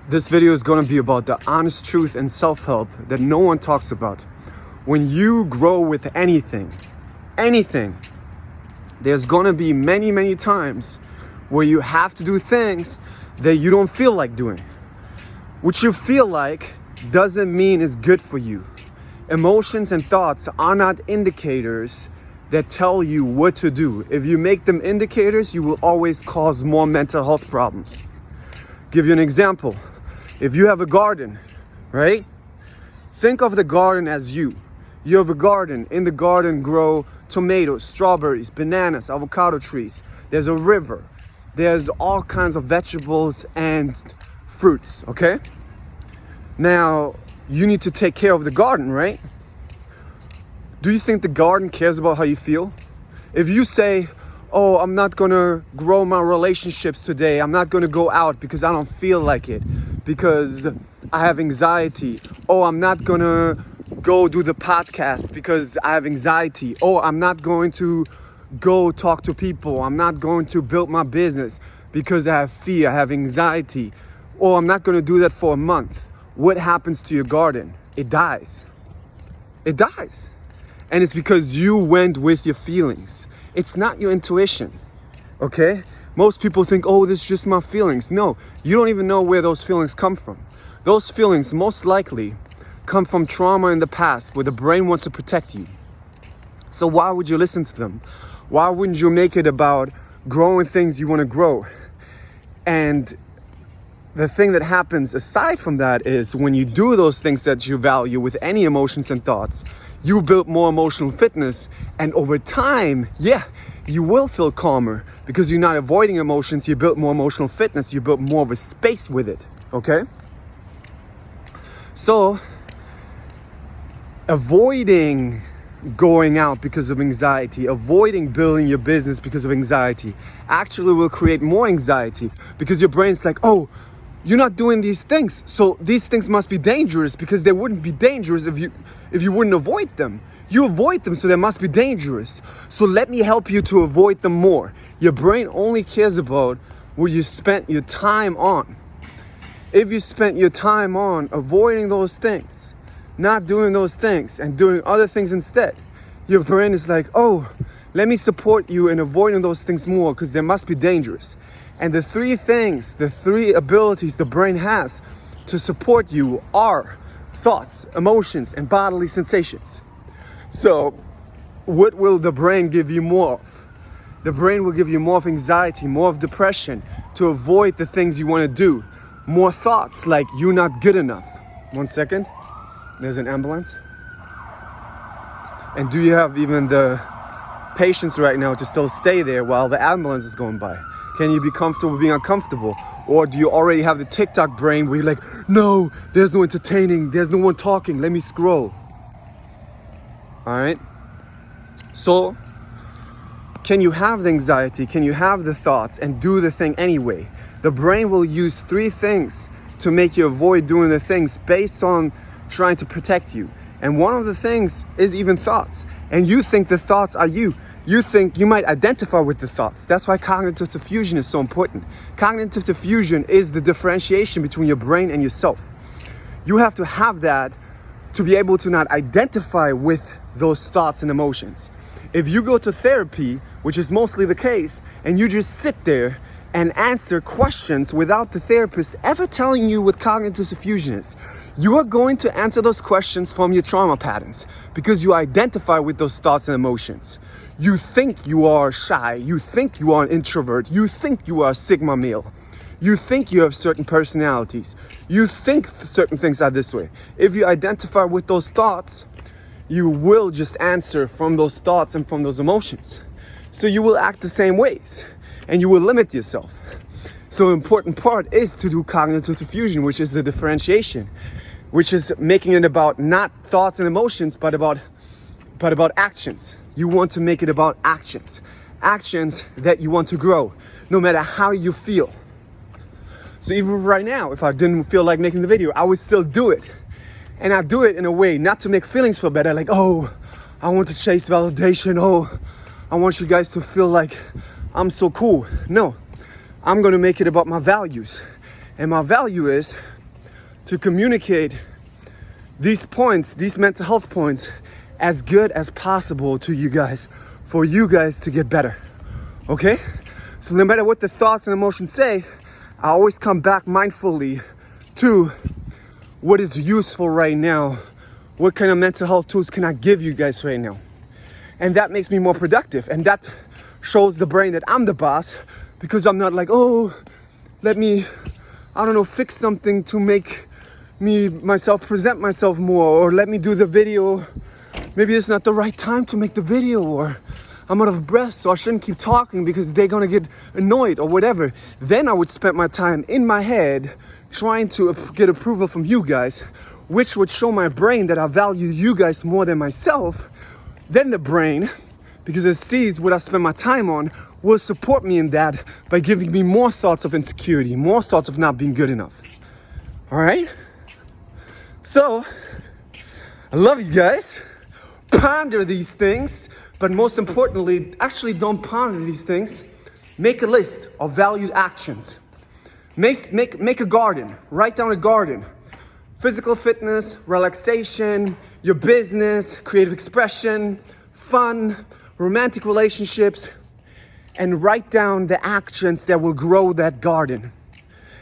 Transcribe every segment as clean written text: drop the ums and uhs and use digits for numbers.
This video is going to be about the honest truth and self-help that no one talks about. When you grow with anything, there's going to be many times where you have to do things that you don't feel like doing. What you feel like doesn't mean it's good for you. Emotions and thoughts are not indicators that tell you what to do. If you make them indicators, you will always cause more mental health problems. Give you an example. If you have a garden, right? Think of the garden as you. You have a garden. In the garden grow tomatoes, strawberries, bananas, avocado trees. There's a river. There's all kinds of vegetables and fruits, okay? Now, you need to take care of the garden, right? Do you think the garden cares about how you feel? If you say, oh, I'm not gonna grow my relationships today, I'm not gonna go out because I don't feel like it, because I have anxiety. Oh, I'm not gonna go do the podcast because I have anxiety. Oh, I'm not going to go talk to people. I'm not going to build my business because I have fear, I have anxiety. Oh, I'm not gonna do that for a month. What happens to your garden? It dies. It dies. And it's because you went with your feelings. It's not your intuition, okay? Most people think, oh, this is just my feelings. No, you don't even know where those feelings come from. Those feelings most likely come from trauma in the past where the brain wants to protect you. So why would you listen to them? Why wouldn't you make it about growing things you want to grow? And the thing that happens aside from that is when you do those things that you value with any emotions and thoughts, you build more emotional fitness, and over time, you will feel calmer because you're not avoiding emotions. You build more emotional fitness. You build more of a space with it, okay? So, avoiding going out because of anxiety, avoiding building your business because of anxiety, actually will create more anxiety because your brain's like, oh, you're not doing these things, so these things must be dangerous because they wouldn't be dangerous if you wouldn't avoid them. You avoid them, so they must be dangerous. So let me help you to avoid them more. Your brain only cares about what you spent your time on. If you spent your time on avoiding those things, not doing those things, and doing other things instead, your brain is like, oh, let me support you in avoiding those things more because they must be dangerous. And the three abilities the brain has to support you are thoughts, emotions, and bodily sensations. So what will the brain give you more of? The brain will give you more of anxiety, more of depression to avoid the things you want to do. More thoughts like you're not good enough. 1 second. There's an ambulance. And do you have even the patience right now to still stay there while the ambulance is going by? Can you be comfortable being uncomfortable? Or do you already have the TikTok brain where you're like, no, there's no entertaining, there's no one talking, let me scroll. All right? So, can you have the anxiety, can you have the thoughts and do the thing anyway? The brain will use 3 things to make you avoid doing the things based on trying to protect you. And one of the things is even thoughts. And you think the thoughts are you. You think you might identify with the thoughts. That's why cognitive diffusion is so important. Cognitive diffusion is the differentiation between your brain and yourself. You have to have that to be able to not identify with those thoughts and emotions. If you go to therapy, which is mostly the case, and you just sit there and answer questions without the therapist ever telling you what cognitive diffusion is, you are going to answer those questions from your trauma patterns because you identify with those thoughts and emotions. You think you are shy, you think you are an introvert, you think you are a Sigma male, you think you have certain personalities, you think certain things are this way. If you identify with those thoughts, you will just answer from those thoughts and from those emotions. So you will act the same ways and you will limit yourself. So an important part is to do cognitive diffusion, which is the differentiation, which is making it about not thoughts and emotions, but about actions. You want to make it about actions. Actions that you want to grow, no matter how you feel. So even right now, if I didn't feel like making the video, I would still do it. And I do it in a way not to make feelings feel better, like, oh, I want to chase validation. Oh, I want you guys to feel like I'm so cool. No, I'm going to make it about my values. And my value is to communicate these points, these mental health points, as good as possible to you guys, for you guys to get better, okay? So no matter what the thoughts and emotions say, I always come back mindfully to what is useful right now. What kind of mental health tools can I give you guys right now? And that makes me more productive. And that shows the brain that I'm the boss, because I'm not like, oh, let me, I don't know, fix something to make myself present myself more, or let me do the video. Maybe it's not the right time to make the video, or I'm out of breath, so I shouldn't keep talking because they're gonna get annoyed or whatever. Then I would spend my time in my head trying to get approval from you guys, which would show my brain that I value you guys more than myself. Then the brain, because it sees what I spend my time on, will support me in that by giving me more thoughts of insecurity, more thoughts of not being good enough. All right? So, I love you guys. Ponder these things, but most importantly, actually don't ponder these things. Make a list of valued actions. Make a garden. Write down a garden. Physical fitness, relaxation, your business, creative expression, fun, romantic relationships, and write down the actions that will grow that garden.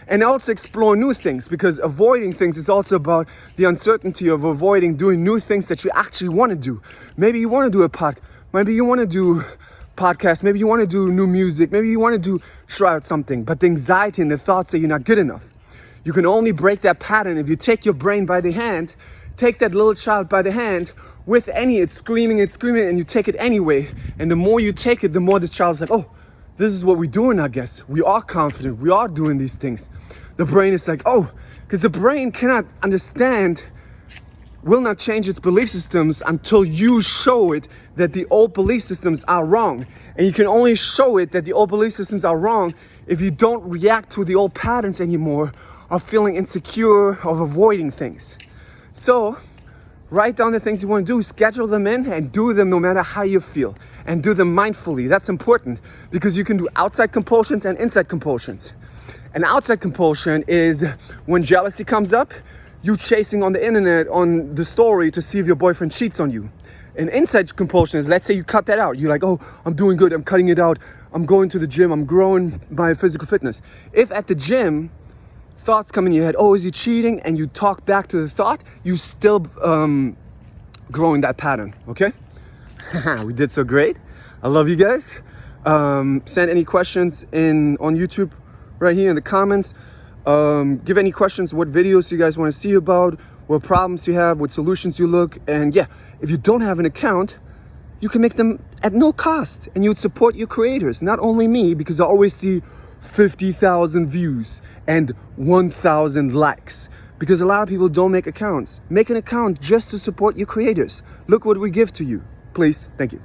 And also explore new things, because avoiding things is also about the uncertainty of avoiding doing new things that you actually want to do. Maybe you want to do maybe you want to do podcasts, maybe you want to do new music, maybe you want to try out something, but the anxiety and the thoughts say you're not good enough. You can only break that pattern if you take your brain by the hand, take that little child by the hand, it's screaming, and you take it anyway. And the more you take it, the more this child's like, oh, this is what we're doing, I guess. We are confident, we are doing these things. The brain is like, oh, because the brain cannot understand, will not change its belief systems until you show it that the old belief systems are wrong. And you can only show it that the old belief systems are wrong if you don't react to the old patterns anymore of feeling insecure, of avoiding things. So, write down the things you want to do, schedule them in, and do them no matter how you feel. And do them mindfully. That's important, because you can do outside compulsions and inside compulsions. An outside compulsion is when jealousy comes up, you chasing on the internet, on the story to see if your boyfriend cheats on you. An inside compulsion is, let's say you cut that out. You're like, oh, I'm doing good, I'm cutting it out, I'm going to the gym, I'm growing my physical fitness. If at the gym, thoughts come in your head, oh, is he cheating? And you talk back to the thought, you still growing that pattern, okay? We did so great. I love you guys. Send any questions on YouTube right here in the comments. Give any questions, what videos you guys want to see about, what problems you have, what solutions you look. And yeah, if you don't have an account, you can make them at no cost, and you would support your creators, not only me, because I always see 50,000 views and 1,000 likes, because a lot of people don't make accounts. Make an account just to support your creators. Look what we give to you. Please, thank you.